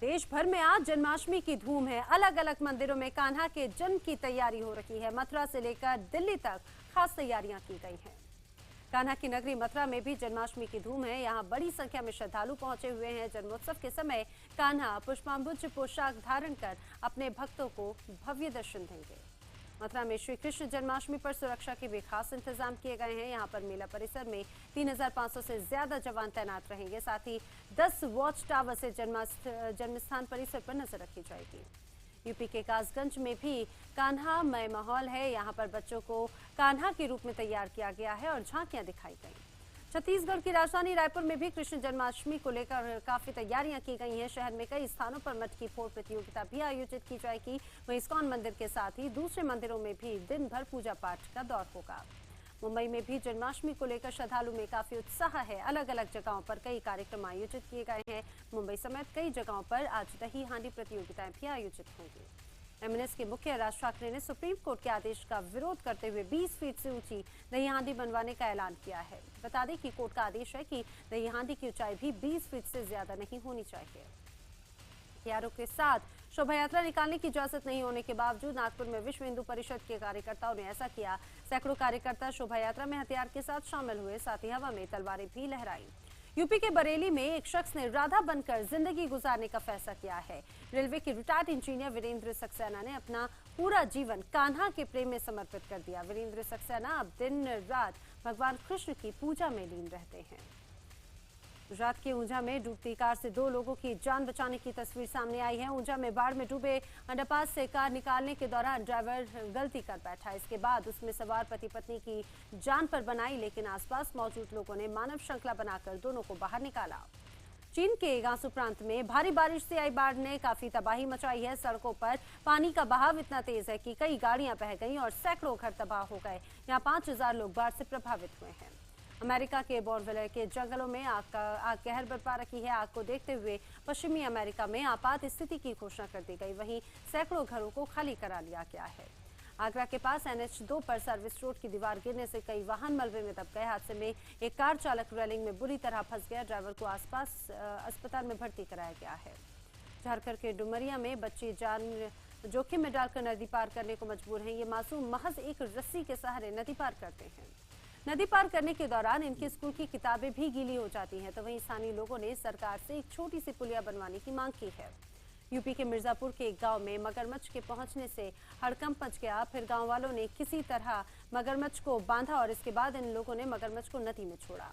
देश भर में आज जन्माष्टमी की धूम है। अलग अलग मंदिरों में कान्हा के जन्म की तैयारी हो रही है। मथुरा से लेकर दिल्ली तक खास तैयारियां की गई हैं। कान्हा की नगरी मथुरा में भी जन्माष्टमी की धूम है। यहां बड़ी संख्या में श्रद्धालु पहुंचे हुए हैं। जन्मोत्सव के समय कान्हा पुष्पांबुज पोशाक धारण कर अपने भक्तों को भव्य दर्शन देंगे। मथुरा में श्री कृष्ण जन्माष्टमी पर सुरक्षा के भी खास इंतजाम किए गए हैं। यहां पर मेला परिसर में 3500 से ज्यादा जवान तैनात रहेंगे। साथ ही 10 वॉच टावर से जन्मस्थान परिसर पर नजर रखी जाएगी। यूपी के कासगंज में भी कान्हामय माहौल है। यहां पर बच्चों को कान्हा के रूप में तैयार किया गया है और झांकियां दिखाई गई। छत्तीसगढ़ की राजधानी रायपुर में भी कृष्ण जन्माष्टमी को लेकर काफी तैयारियां की गई हैं। शहर में कई स्थानों पर मटकी की फोड़ प्रतियोगिता भी आयोजित की जाएगी। वहीं इस्कॉन मंदिर के साथ ही दूसरे मंदिरों में भी दिन भर पूजा पाठ का दौर होगा। मुंबई में भी जन्माष्टमी को लेकर श्रद्धालु में काफी उत्साह है। अलग अलग जगहों पर कई कार्यक्रम आयोजित किए गए हैं। मुंबई समेत कई जगहों पर आज दही हांडी प्रतियोगिताएं भी आयोजित होंगी। एमएनएस के मुखिया राज ठाकरे ने सुप्रीम कोर्ट के आदेश का विरोध करते हुए 20 फीट से ऊंची दही हांडी बनवाने का ऐलान किया है। बता दें कि कोर्ट का आदेश है कि दही हांडी की ऊंचाई भी 20 फीट से ज्यादा नहीं होनी चाहिए। हथियारों के साथ शोभा यात्रा निकालने की इजाजत नहीं होने के बावजूद नागपुर में विश्व हिंदू परिषद के कार्यकर्ताओं ने ऐसा किया। सैकड़ों कार्यकर्ता शोभा यात्रा में हथियार के साथ शामिल हुए। साथ ही हवा में तलवारें भी लहराई। यूपी के बरेली में एक शख्स ने राधा बनकर जिंदगी गुजारने का फैसला किया है। रेलवे के रिटायर्ड इंजीनियर वीरेंद्र सक्सेना ने अपना पूरा जीवन कान्हा के प्रेम में समर्पित कर दिया। वीरेंद्र सक्सेना अब दिन रात भगवान कृष्ण की पूजा में लीन रहते हैं। गुजरात के ऊंझा में डूबती कार से 2 लोगों की जान बचाने की तस्वीर सामने आई है। ऊंझा में बाढ़ में डूबे अंडरपास से कार निकालने के दौरान ड्राइवर गलती कर बैठा। इसके बाद उसमें सवार पति पत्नी की जान पर बनाई, लेकिन आसपास मौजूद लोगों ने मानव श्रृंखला बनाकर दोनों को बाहर निकाला। चीन के गांसू प्रांत में भारी बारिश से आई बाढ़ ने काफी तबाही मचाई है। सड़कों पर पानी का बहाव इतना तेज है कि कई गाड़ियां बह गईं और सैकड़ों घर तबाह हो गए। यहाँ 5000 लोग बाढ़ से प्रभावित हुए हैं। अमेरिका के बोरविले के जंगलों में आग कहर बरपा रखी है। आग को देखते हुए पश्चिमी अमेरिका में आपात स्थिति की घोषणा कर दी गई। वहीं सैकड़ों घरों को खाली करा लिया गया है। आगरा के पास NH2 पर सर्विस रोड की दीवार गिरने से कई वाहन मलबे में दब गए। हादसे में एक कार चालक रेलिंग में बुरी तरह फंस गया। ड्राइवर को आसपास अस्पताल में भर्ती कराया गया है। झारखंड के डुमरिया में बच्चे जान जोखिम में डालकर नदी पार करने को मजबूर हैं। ये मासूम महज एक रस्सी के सहारे नदी पार करते हैं। नदी पार करने के दौरान इनके स्कूल की किताबें भी गीली हो जाती हैं। तो वहीं स्थानीय लोगों ने सरकार से एक छोटी सी पुलिया बनवाने की मांग की है। यूपी के मिर्जापुर के एक गांव में मगरमच्छ के पहुंचने से हड़कंप मच गया। फिर गांव वालों ने किसी तरह मगरमच्छ को बांधा और इसके बाद इन लोगों ने मगरमच्छ को नदी में छोड़ा।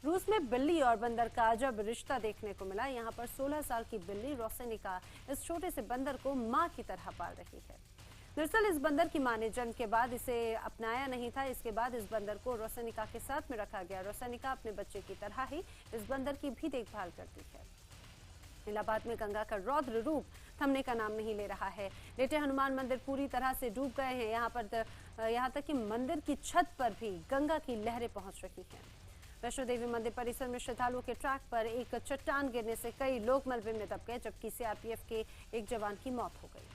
रूस में बिल्ली और बंदर का अजब रिश्ता देखने को मिला। यहाँ पर 16 साल की बिल्ली रोसेनिका इस छोटे से बंदर को माँ की तरह पाल रही है। दरअसल इस बंदर की मां ने जन्म के बाद इसे अपनाया नहीं था। इसके बाद इस बंदर को रोसेनिका के साथ में रखा गया। रोसेनिका अपने बच्चे की तरह ही इस बंदर की भी देखभाल करती है। इलाहाबाद में गंगा का रौद्र रूप थमने का नाम नहीं ले रहा है। लेटे हनुमान मंदिर पूरी तरह से डूब गए हैं। यहाँ तक कि मंदिर की छत पर भी गंगा की लहरें पहुंच रही हैं। वैष्णो देवी मंदिर परिसर में श्रद्धालुओं के ट्रैक पर एक चट्टान गिरने से कई लोग मलबे में दब गए, जबकि CRPF के एक जवान की मौत हो गई।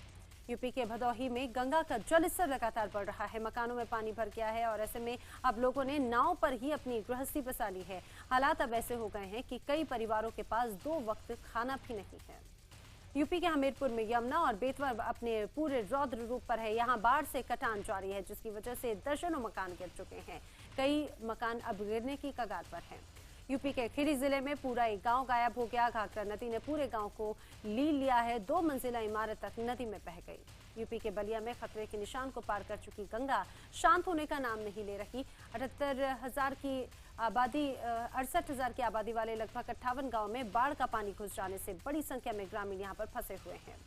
यूपी के भदोही में गंगा का जलस्तर लगातार बढ़ रहा है। मकानों में पानी भर गया है और ऐसे में अब लोगों ने नाव पर ही अपनी गृहस्थी बसा ली है। हालात अब ऐसे हो गए हैं कि कई परिवारों के पास 2 वक्त खाना भी नहीं है। यूपी के हमीरपुर में यमुना और बेतवा अपने पूरे रौद्र रूप पर है। यहाँ बाढ़ से कटान जारी है, जिसकी वजह से दर्जनों मकान गिर चुके हैं। कई मकान अब गिरने की कगार पर हैं। यूपी के खीरी जिले में पूरा एक गांव गायब हो गया। घाघरा नदी ने पूरे गांव को लील लिया है। 2 मंजिला इमारत तक नदी में बह गई। यूपी के बलिया में खतरे के निशान को पार कर चुकी गंगा शांत होने का नाम नहीं ले रही। 68,000 की आबादी वाले लगभग 58 गाँव में बाढ़ का पानी घुस जाने से बड़ी संख्या में ग्रामीण यहाँ पर फंसे हुए हैं।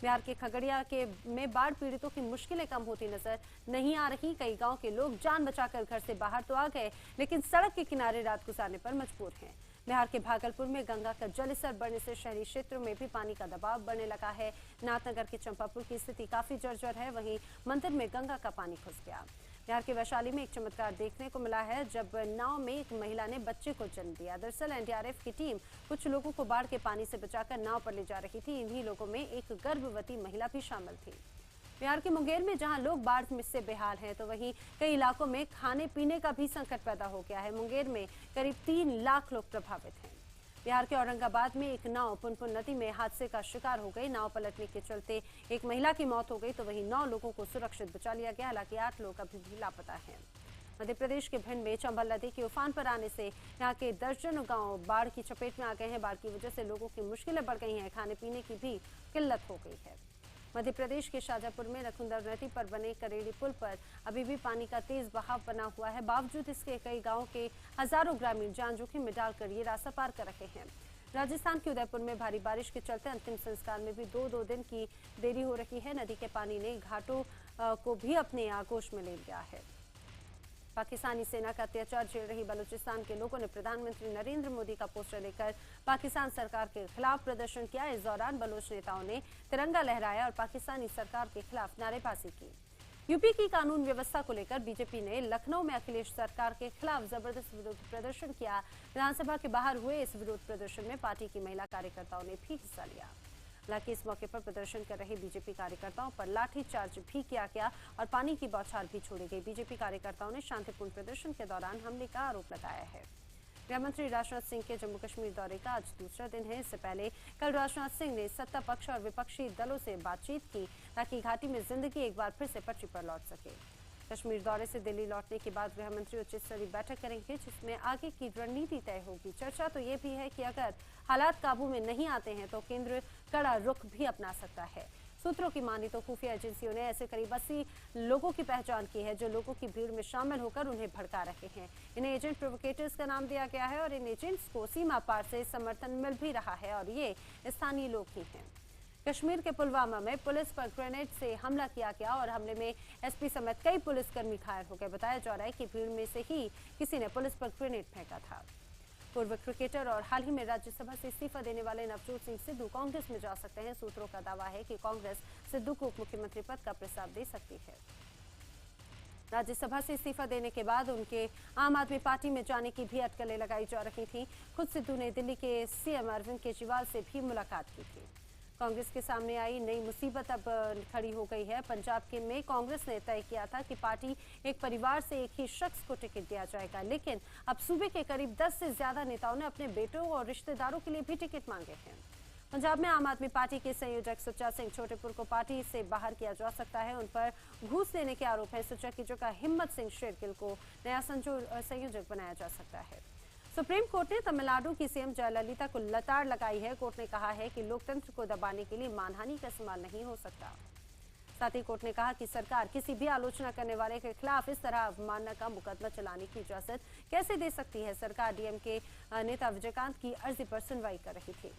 बिहार के खगड़िया में बाढ़ पीड़ितों की मुश्किलें कम होती नजर नहीं आ रही। कई गांव के लोग जान बचाकर घर से बाहर तो आ गए, लेकिन सड़क के किनारे रात गुजारने पर मजबूर हैं। बिहार के भागलपुर में गंगा का जलस्तर बढ़ने से शहरी क्षेत्रों में भी पानी का दबाव बढ़ने लगा है। नाथनगर के चंपापुर की स्थिति काफी जर्जर है। वहीं मंदिर में गंगा का पानी घुस गया। बिहार के वैशाली में एक चमत्कार देखने को मिला है, जब नाव में एक महिला ने बच्चे को जन्म दिया। दरअसल NDRF की टीम कुछ लोगों को बाढ़ के पानी से बचाकर नाव पर ले जा रही थी। इन्हीं लोगों में एक गर्भवती महिला भी शामिल थी। बिहार के मुंगेर में जहां लोग बाढ़ से बेहाल हैं, तो वहीं कई इलाकों में खाने पीने का भी संकट पैदा हो गया है। मुंगेर में करीब 3 लाख लोग प्रभावित हैं। बिहार के औरंगाबाद में एक नाव पुनपुन नदी में हादसे का शिकार हो गई। नाव पलटने के चलते एक महिला की मौत हो गई तो वहीं 9 लोगों को सुरक्षित बचा लिया गया। हालांकि 8 लोग अभी भी लापता हैं। मध्य प्रदेश के भिंड में चंबल नदी के उफान पर आने से यहां के दर्जनों गांव बाढ़ की चपेट में आ गए हैं। बाढ़ की वजह से लोगों की मुश्किलें बढ़ गई हैं। खाने पीने की भी किल्लत हो गई है। मध्य प्रदेश के शाजापुर में रखुंदर नदी पर बने करेड़ी पुल पर अभी भी पानी का तेज बहाव बना हुआ है। बावजूद इसके कई गांवों के हजारों ग्रामीण जान जोखिम में डालकर ये रास्ता पार कर रहे हैं। राजस्थान के उदयपुर में भारी बारिश के चलते अंतिम संस्कार में भी दो दिन की देरी हो रही है। नदी के पानी ने घाटों को भी अपने आगोश में ले लिया है। पाकिस्तानी सेना का अत्याचार झेल रही बलूचिस्तान के लोगों ने प्रधानमंत्री नरेंद्र मोदी का पोस्टर लेकर पाकिस्तान सरकार के खिलाफ प्रदर्शन किया। इस दौरान बलोच नेताओं ने तिरंगा लहराया और पाकिस्तानी सरकार के खिलाफ नारेबाजी की। यूपी की कानून व्यवस्था को लेकर बीजेपी ने लखनऊ में अखिलेश सरकार के खिलाफ जबरदस्त विरोध प्रदर्शन किया। विधानसभा के बाहर हुए इस विरोध प्रदर्शन में पार्टी की महिला कार्यकर्ताओं ने भी हिस्सा लिया। हालांकि इस मौके पर प्रदर्शन कर रहे बीजेपी कार्यकर्ताओं पर लाठीचार्ज भी किया गया और पानी की बौछार भी छोड़ी गई। बीजेपी कार्यकर्ताओं ने शांतिपूर्ण प्रदर्शन के दौरान हमले का आरोप लगाया है। गृह मंत्री राजनाथ सिंह के जम्मू कश्मीर दौरे का आज दूसरा दिन है। इससे पहले कल राजनाथ सिंह ने सत्ता पक्ष और विपक्षी दलों से बातचीत की ताकि घाटी में जिंदगी एक बार फिर से पटरी पर लौट सके। कश्मीर दौरे से दिल्ली लौटने के बाद गृह मंत्री उच्च स्तरीय बैठक करेंगे जिसमें आगे की रणनीति तय होगी। चर्चा तो ये भी है कि अगर हालात काबू में नहीं आते हैं तो केंद्र कड़ा रुख भी अपना सकता है। सूत्रों की माने तो खुफिया एजेंसियों ने ऐसे करीब 80 लोगों की पहचान की है जो लोगों की भीड़ में शामिल होकर उन्हें भड़का रहे हैं। इन्हें एजेंट प्रोवोकेटर्स का नाम दिया गया है और इन एजेंट्स को सीमा पार से समर्थन मिल भी रहा है और ये स्थानीय लोग ही हैं। कश्मीर के पुलवामा में पुलिस पर ग्रेनेड से हमला किया गया और हमले में एसपी समेत कई पुलिसकर्मी घायल हो गए। बताया जा रहा है कि भीड़ में से ही किसी ने पुलिस पर ग्रेनेड फेंका था। पूर्व क्रिकेटर और हाल ही में राज्यसभा से इस्तीफा देने वाले नवजोत सिंह सिद्धू कांग्रेस में जा सकते हैं। सूत्रों का दावा है कि कांग्रेस सिद्धू को उप मुख्यमंत्री पद का प्रस्ताव दे सकती है। राज्यसभा से इस्तीफा देने के बाद उनके आम आदमी पार्टी में जाने की भी अटकलें लगाई जा रही थी। खुद सिद्धू ने दिल्ली के सीएम अरविंद केजरीवाल से भी मुलाकात की थी। कांग्रेस के सामने आई नई मुसीबत अब खड़ी हो गई है। पंजाब के में कांग्रेस ने तय किया था कि पार्टी एक परिवार से एक ही शख्स को टिकट दिया जाएगा, लेकिन अब सूबे के करीब 10 से ज्यादा नेताओं ने अपने बेटों और रिश्तेदारों के लिए भी टिकट मांगे हैं। पंजाब में आम आदमी पार्टी के संयोजक सुच्चा सिंह छोटेपुर को पार्टी से बाहर किया जा सकता है। उन पर घूस लेने के आरोप है। सुच्चा की जगह हिम्मत सिंह शेरगिल को नया संयोजक बनाया जा सकता है। सुप्रीम कोर्ट ने तमिलनाडु की सीएम जयललिता को लताड़ लगाई है। कोर्ट ने कहा है कि लोकतंत्र को दबाने के लिए मानहानि का इस्तेमाल नहीं हो सकता। साथ ही कोर्ट ने कहा कि सरकार किसी भी आलोचना करने वाले के खिलाफ इस तरह अवमानना का मुकदमा चलाने की इजाजत कैसे दे सकती है। सरकार डीएमके नेता विजयकांत की अर्जी पर सुनवाई कर रही थी।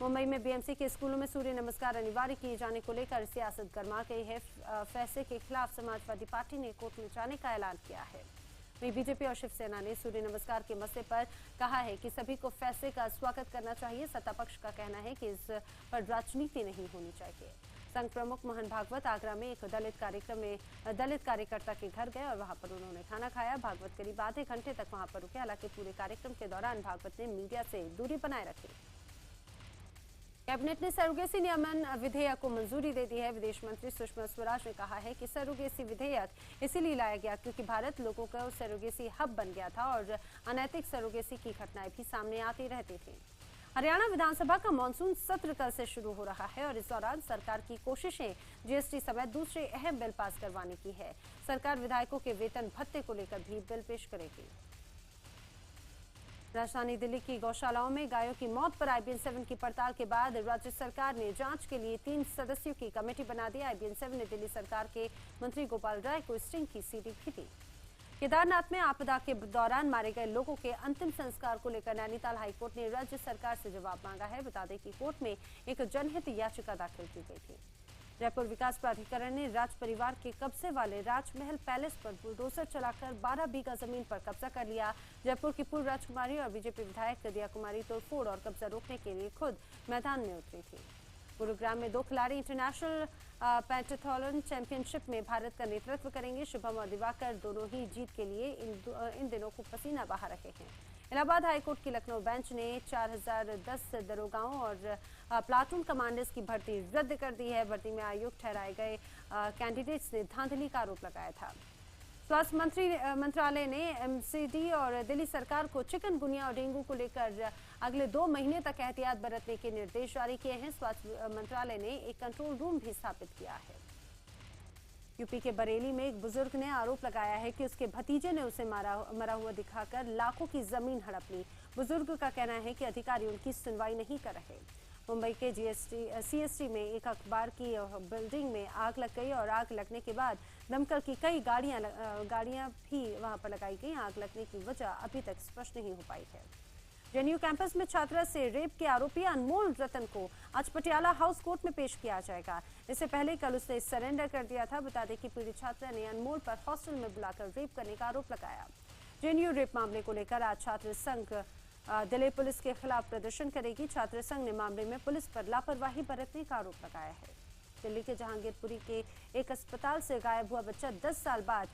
मुंबई में बीएमसी के स्कूलों में सूर्य नमस्कार अनिवार्य किए जाने को लेकर सियासत गर्मा गई है। फैसले के खिलाफ समाजवादी पार्टी ने कोर्ट में जाने का ऐलान किया है। वहीं बीजेपी और शिवसेना ने सूर्य नमस्कार के मसले पर कहा है कि सभी को फैसले का स्वागत करना चाहिए। सत्ता पक्ष का कहना है कि इस पर राजनीति नहीं होनी चाहिए। संघ प्रमुख मोहन भागवत आगरा में एक दलित कार्यकर्ता के घर गए और वहां पर उन्होंने खाना खाया। भागवत करीब आधे घंटे तक वहां पर रुके। हालांकि पूरे कार्यक्रम के दौरान भागवत ने मीडिया से दूरी बनाए रखी। कैबिनेट ने सरोगेसी नियमन विधेयक को मंजूरी दे दी है। विदेश मंत्री सुषमा स्वराज ने कहा है कि सरोगेसी विधेयक इसीलिए लाया गया क्योंकि भारत लोगों का सरोगेसी हब बन गया था और अनैतिक सरोगेसी की घटनाएं भी सामने आती रहती थी। हरियाणा विधानसभा का मानसून सत्र कल से शुरू हो रहा है और इस दौरान सरकार की कोशिशें जीएसटी समेत दूसरे अहम बिल पास करवाने की है। सरकार विधायकों के वेतन भत्ते को लेकर भी बिल पेश करेगी। राजधानी दिल्ली की गौशालाओं में गायों की मौत पर IBN 7 की पड़ताल के बाद राज्य सरकार ने जांच के लिए 3 सदस्यों की कमेटी बना दी। IBN 7 ने दिल्ली सरकार के मंत्री गोपाल राय को स्टिंग की सीडी भी दी। केदारनाथ में आपदा के दौरान मारे गए लोगों के अंतिम संस्कार को लेकर नैनीताल हाईकोर्ट ने राज्य सरकार से जवाब मांगा है। बता दें कि कोर्ट में एक जनहित याचिका दाखिल की गई थी। जयपुर विकास प्राधिकरण ने राज परिवार के कब्जे वाले राजमहल पैलेस पर बुलडोजर चलाकर 12 बीघा जमीन पर कब्जा कर लिया। जयपुर की पूर्व राजकुमारी और बीजेपी विधायक दिया कुमारी तोड़फोड़ और कब्जा रोकने के लिए खुद मैदान में उतरी थी। गुरुग्राम में 2 खिलाड़ी इंटरनेशनल पेंटाथलॉन चैंपियनशिप में भारत का नेतृत्व करेंगे। शुभम और दिवाकर दोनों ही जीत के लिए इन दिनों को पसीना बहा रहे हैं। इलाहाबाद हाईकोर्ट की लखनऊ बेंच ने 4010 दरोगाओं और प्लाटून कमांडर्स की भर्ती रद्द कर दी है। भर्ती में अयोग्य ठहराए गए कैंडिडेट्स ने धांधली का आरोप लगाया था। स्वास्थ्य मंत्रालय ने MCD और दिल्ली सरकार को चिकनगुनिया और डेंगू को लेकर अगले 2 महीने तक एहतियात बरतने के निर्देश जारी किए हैं। स्वास्थ्य मंत्रालय ने एक कंट्रोल रूम भी स्थापित किया है। यूपी के बरेली में एक बुजुर्ग ने आरोप लगाया है कि उसके भतीजे ने उसे मरा हुआ दिखाकर लाखों की जमीन हड़प ली। बुजुर्ग का कहना है कि अधिकारी उनकी सुनवाई नहीं कर रहे। मुंबई के सीएसटी में एक अखबार की बिल्डिंग में आग लग गई और आग लगने के बाद दमकल की कई गाड़ियां भी वहां पर लगाई गई। आग लगने की वजह अभी तक स्पष्ट नहीं हो पाई है। जेएनयू कैंपस में छात्रा से रेप के आरोपी अनमोल रतन को आज पटियाला हाउस कोर्ट में पेश किया जाएगा। इससे पहले कल उसने सरेंडर कर दिया था। बता दें कि पीड़ित छात्रा ने अनमोल पर हॉस्टल में बुलाकर रेप करने का आरोप लगाया। जेएनयू रेप मामले को लेकर आज छात्र संघ दिल्ली पुलिस के खिलाफ प्रदर्शन करेगी। छात्र संघ ने मामले में पुलिस पर लापरवाही बरतने का आरोप लगाया है। दिल्ली के जहांगीरपुरी के एक अस्पताल से गायब हुआ बच्चा 10 साल बाद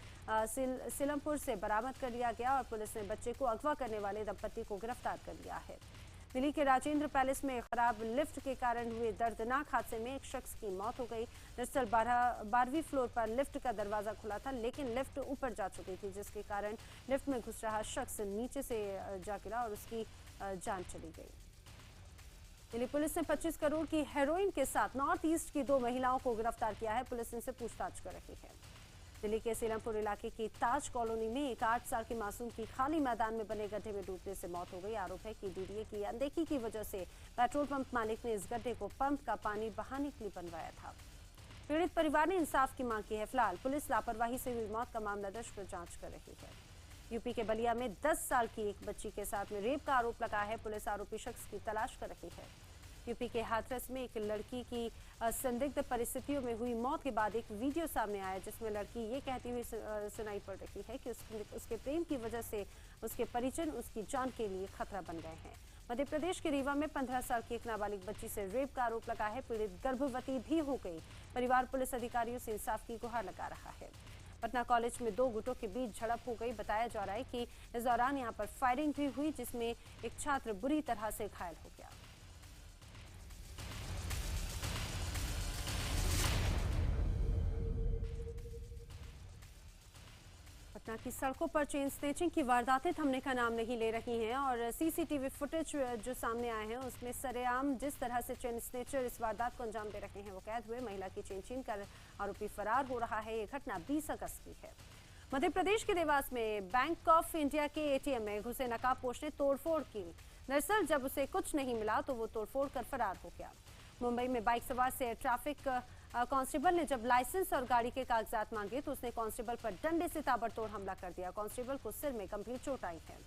सीलमपुर से बरामद कर लिया गया और पुलिस ने बच्चे को अगवा करने वाले दंपति को गिरफ्तार कर लिया है। दिल्ली के राजेंद्र पैलेस में खराब लिफ्ट के कारण हुए दर्दनाक हादसे में एक शख्स की मौत हो गई। दरअसल 12वीं फ्लोर पर लिफ्ट का दरवाजा खुला था, लेकिन लिफ्ट ऊपर जा चुकी थी, जिसके कारण लिफ्ट में घुस रहा शख्स नीचे से जा गिरा और उसकी जान चली गई। दिल्ली पुलिस ने 25 करोड़ की हेरोइन के साथ नॉर्थ ईस्ट की 2 महिलाओं को गिरफ्तार किया है। पुलिस इनसे पूछताछ कर रही है। दिल्ली के सीलमपुर इलाके की ताज कॉलोनी में एक 8 साल के मासूम की खाली मैदान में बने गड्ढे में डूबने से मौत हो गई। आरोप है कि डीडीए की अनदेखी की वजह से पेट्रोल पंप मालिक ने इस गड्ढे को पंप का पानी बहाने के लिए बनवाया था। पीड़ित परिवार ने इंसाफ की मांग की है। फिलहाल पुलिस लापरवाही से हुई मौत का मामला दर्ज कर जांच कर रही है। यूपी के बलिया में 10 साल की एक बच्ची के साथ में रेप का आरोप लगा है। पुलिस आरोपी शख्स की तलाश कर रही है। यूपी के हाथरस में एक लड़की की संदिग्ध परिस्थितियों में हुई मौत के बाद एक वीडियो सामने आया, जिसमें लड़की ये कहती हुई सुनाई पड़ रही है कि उसके प्रेम की वजह से उसके परिजन उसकी जान के लिए खतरा बन गए हैं। मध्य प्रदेश के रीवा में 15 साल की एक नाबालिग बच्ची से रेप का आरोप लगा है। पीड़ित गर्भवती भी हो गई। परिवार पुलिस अधिकारियों से इंसाफ की गुहार लगा रहा है। पटना कॉलेज में 2 गुटों के बीच झड़प हो गई। बताया जा रहा है कि इस दौरान यहां पर फायरिंग भी हुई, जिसमें एक छात्र बुरी तरह से घायल हो गया। पटना की सड़कों पर चेन स्नैचिंग की वारदातें थमने का नाम नहीं ले रही हैं और सीसीटीवी फुटेज जो सामने आए हैं उसमें सरेआम जिस तरह से चेन स्नैचर इस वारदात को अंजाम दे रहे हैं वो कैद हुए। महिला की चेन छीन कर आरोपी फरार हो रहा है। ये घटना 20 अगस्त की है। मध्य प्रदेश के देवास में बैंक ऑफ इंडिया के एटीएम में घुसे नकाबपोश ने तोड़फोड़ की। दरअसल जब उसे कुछ नहीं मिला तो वो तोड़फोड़ कर फरार हो गया। मुंबई में बाइक सवार से ट्रैफिक कांस्टेबल ने जब लाइसेंस और गाड़ी के कागजात मांगे तो उसने कांस्टेबल पर डंडे से ताबड़तोड़ हमला कर दिया। कांस्टेबल को सिर में गंभीर चोट आई है।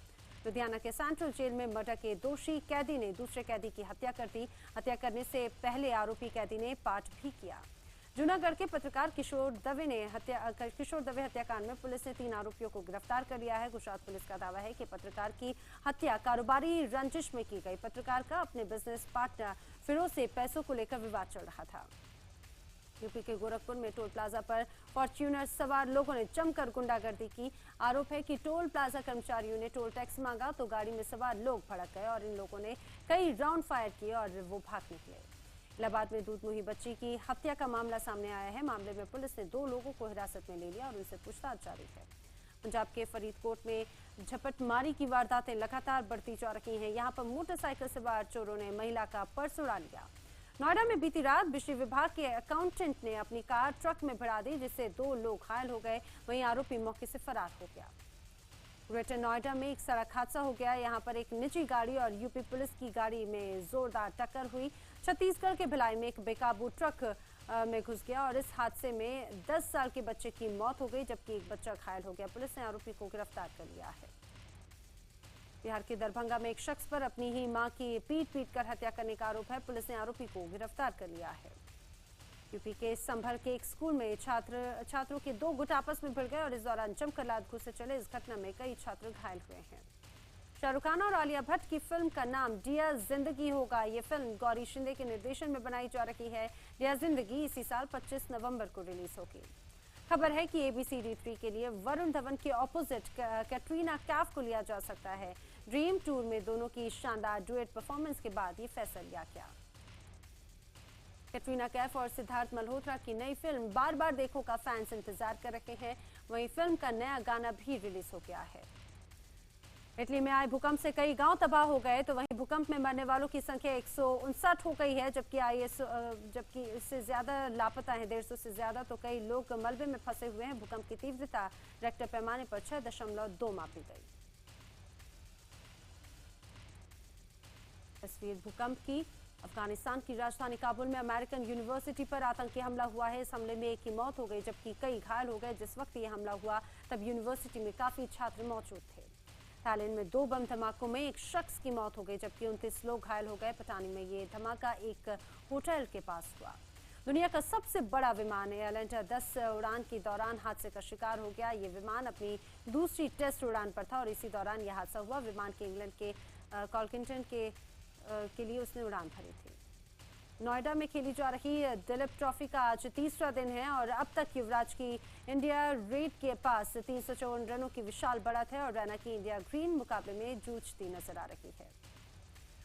लुधियाना के सेंट्रल जेल में मर्डर के दोषी कैदी ने दूसरे कैदी की हत्या कर दी। हत्या करने से पहले आरोपी कैदी ने पाठ भी किया। जूनागढ़ के पत्रकार किशोर दवे हत्याकांड में पुलिस ने 3 आरोपियों को गिरफ्तार कर लिया है। गुजरात पुलिस का दावा है कि पत्रकार की हत्या कारोबारी रंजिश में की गई। पत्रकार का अपने बिजनेस पार्टनर फिरोज से पैसों को लेकर विवाद चल रहा था। यूपी के गोरखपुर में टोल प्लाजा पर फॉर्च्यूनर सवार लोगों ने जमकर गुंडागर्दी की। आरोप है कि टोल प्लाजा कर्मचारियों ने टोल टैक्स मांगा तो गाड़ी में सवार लोग भड़क गए और इन लोगों ने कई राउंड फायर किए और वो भाग निकले। इलाहाबाद में दूध मुही बच्ची की हत्या का मामला सामने आया है। मामले में पुलिस ने 2 लोगों को हिरासत में ले लिया और उनसे पूछताछ जारी है। पंजाब के फरीदकोट में झपटमारी की वारदातें लगातार बढ़ती जा रही हैं। यहाँ पर मोटरसाइकिल सवार चोरों ने महिला का पर्स उड़ा लिया। नोएडा में बीती रात बिजली विभाग के अकाउंटेंट ने अपनी कार ट्रक में भिड़ा दी, जिससे 2 लोग घायल हो गए। वहीं आरोपी मौके से फरार हो गया। ग्रेटर नोएडा में एक सड़क हादसा हो गया। यहाँ पर एक निजी गाड़ी और यूपी पुलिस की गाड़ी में जोरदार टक्कर हुई। छत्तीसगढ़ के भिलाई में एक बेकाबू ट्रक में घुस गया और इस हादसे में 10 साल के बच्चे की मौत हो गई, जबकि एक बच्चा घायल हो गया। पुलिस ने आरोपी को गिरफ्तार कर लिया है। बिहार के दरभंगा में एक शख्स पर अपनी ही मां की पीट कर हत्या करने का आरोप है। पुलिस ने आरोपी को गिरफ्तार कर लिया है। यूपी के संभल के एक स्कूल में छात्रों के 2 गुट आपस में भिड़ गए और इस दौरान जमकर लात घूंसे चले। इस घटना में कई छात्र घायल हुए हैं। शाहरुख खान और आलिया भट्ट की फिल्म का नाम डियर जिंदगी होगा। ये फिल्म गौरी शिंदे के निर्देशन में बनाई जा रही है। डियर जिंदगी इसी साल 25 नवंबर को रिलीज होगी। खबर है कि ABCD3 के लिए वरुण धवन के ऑपोजिट कैटरीना कैफ को लिया जा सकता है। ड्रीम टूर में दोनों की शानदार डुएट परफॉर्मेंस के बाद ये फैसला लिया गया। कैटरीना कैफ और सिद्धार्थ मल्होत्रा की नई फिल्म बार बार देखो का फैंस इंतजार कर रहे हैं। वहीं फिल्म का नया गाना भी रिलीज हो गया है। इटली में आए भूकंप से कई गांव तबाह हो गए, तो वहीं भूकंप में मरने वालों की संख्या 159 हो गई है, जबकि इससे ज्यादा लापता हैं, 150 से ज्यादा। तो कई लोग मलबे में फंसे हुए हैं। भूकंप की तीव्रता रेक्टर पैमाने पर 6.2 मापी गई। तस्वीर भूकंप की। अफगानिस्तान की राजधानी काबुल में अमेरिकन यूनिवर्सिटी पर आतंकी हमला हुआ है। इस हमले में एक की मौत हो गई, जबकि कई घायल हो गए। जिस वक्त ये हमला हुआ तब यूनिवर्सिटी में काफी छात्र मौजूद थे। थाईलैंड में 2 बम धमाकों में एक शख्स की मौत हो गई, जबकि 29 लोग घायल हो गए। पटानी में ये धमाका एक होटल के पास हुआ। दुनिया का सबसे बड़ा विमान एयरलाइनर 10 उड़ान के दौरान हादसे का शिकार हो गया। ये विमान अपनी दूसरी टेस्ट उड़ान पर था और इसी दौरान यह हादसा हुआ। विमान के इंग्लैंड के कॉल्किंगटन के लिए उसने उड़ान भरी थी। नोएडा में खेली जा रही दिलीप ट्रॉफी का आज तीसरा दिन है और अब तक युवराज की इंडिया रेड के पास 354 रनों की विशाल बढ़त है और रैना की इंडिया ग्रीन मुकाबले में जूझती नजर आ रही है।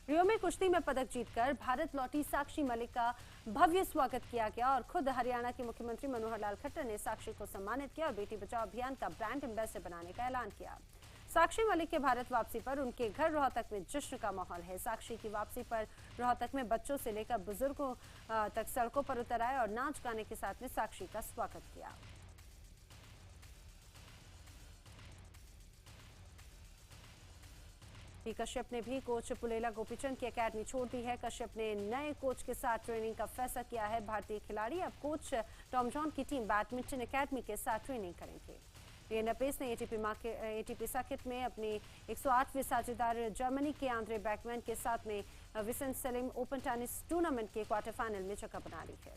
रियो में कुश्ती में पदक जीतकर भारत लौटी साक्षी मलिक का भव्य स्वागत किया गया और खुद हरियाणा के मुख्यमंत्री मनोहर लाल खट्टर ने साक्षी को सम्मानित किया और बेटी बचाओ अभियान का ब्रांड एम्बेसडर बनाने का ऐलान किया। साक्षी मलिक के भारत वापसी पर उनके घर रोहतक में जश्न का माहौल है। साक्षी की वापसी पर रोहतक में बच्चों से लेकर बुजुर्गों तक सड़कों पर उतर आए और नाच गाने के साथ में साक्षी का स्वागत किया। कश्यप ने भी कोच पुलेला गोपीचंद की एकेडमी छोड़ दी है। कश्यप ने नए कोच के साथ ट्रेनिंग का फैसला किया है। भारतीय खिलाड़ी अब कोच टॉम जॉन की टीम बैडमिंटन एकेडमी के साथ ट्रेनिंग करेंगे। रियना पेस ने एटीपी सर्किट में अपने 108वें साझेदार जर्मनी के आंद्रे बैकमैन के साथ में विसेंट सेलिम ओपन टेनिस टूर्नामेंट के क्वार्टर फाइनल में जगह बना ली है।